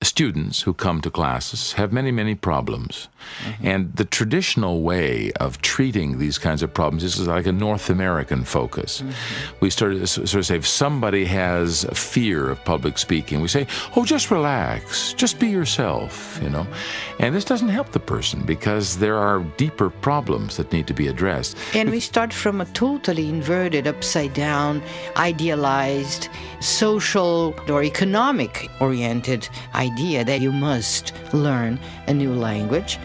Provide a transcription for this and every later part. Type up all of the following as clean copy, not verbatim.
students who come to classes have many, many problems. And the traditional way of treating these kinds of problems is like a North American focus. We sort of say, if somebody has a fear of public speaking, we say, oh, just relax, just be yourself, you know. And this doesn't help the person because there are deeper problems that need to be addressed. And we start from a totally inverted, upside down, idealized, social or economic-oriented idea that you must learn a new language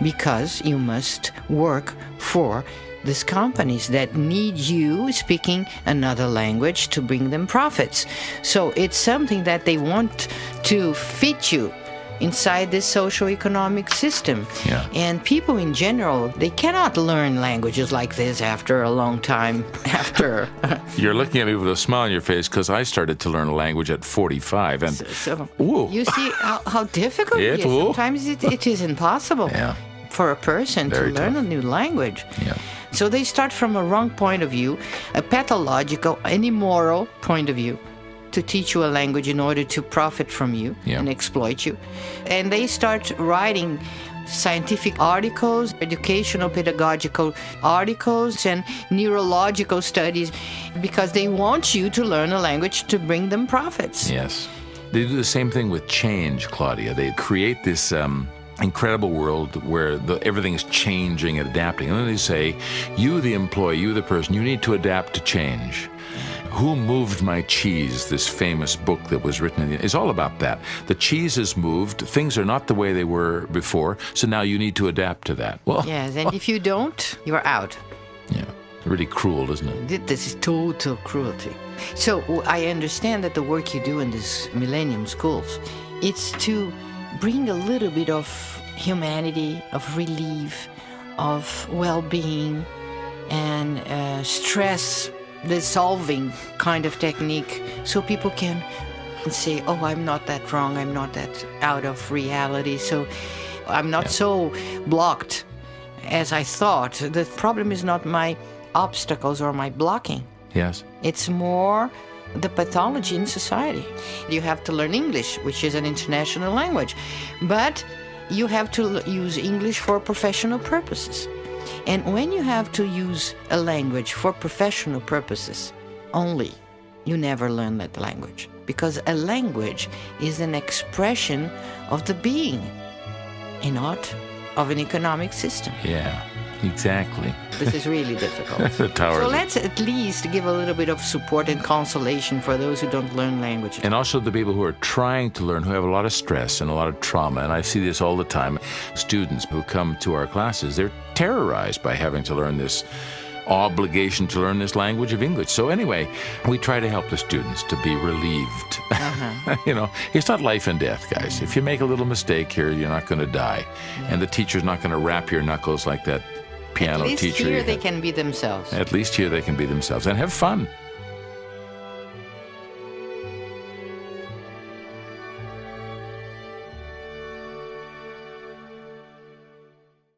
because you must work for these companies that need you speaking another language to bring them profits. So it's something that they want to fit you inside this socio-economic system. Yeah. And people in general, they cannot learn languages like this after a long time after. You're looking at me with a smile on your face because I started to learn a language at 45. And So you see how difficult it is. Sometimes it is impossible for a person to learn a new language. Yeah. So they start from a wrong point of view, a pathological, an immoral point of view, to teach you a language in order to profit from you and exploit you. And they start writing scientific articles, educational, pedagogical articles, and neurological studies because they want you to learn a language to bring them profits. Yes. They do the same thing with change, Claudia. They create this incredible world where everything's changing and adapting. And then they say, you, the employee, you, the person, you need to adapt to change. Who Moved My Cheese, this famous book that was written is all about that. The cheese has moved. Things are not the way they were before, so now you need to adapt to that. Well, yes, and if you don't, you're out. Yeah, really cruel, isn't it? This is total cruelty. So I understand that the work you do in these millennium schools, it's to bring a little bit of humanity, of relief, of well-being, and stress dissolving kind of technique so people can say, oh, I'm not that wrong, I'm not that out of reality, so I'm not so blocked as I thought. The problem is not my obstacles or my blocking. Yes. It's more the pathology in society. You have to learn English, which is an international language, but you have to use English for professional purposes. And when you have to use a language for professional purposes only, you never learn that language. Because a language is an expression of the being and not of an economic system. Yeah, exactly. This is really difficult. So let's at least give a little bit of support and consolation for those who don't learn languages. And also the people who are trying to learn, who have a lot of stress and a lot of trauma. And I see this all the time. Students who come to our classes, they're terrorized by having to learn this obligation to learn this language of English. So anyway, we try to help the students to be relieved. You know, it's not life and death, guys. If you make a little mistake here, you're not going to die. And the teacher's not going to wrap your knuckles like that piano teacher. At least here they can be themselves. At least here they can be themselves and have fun.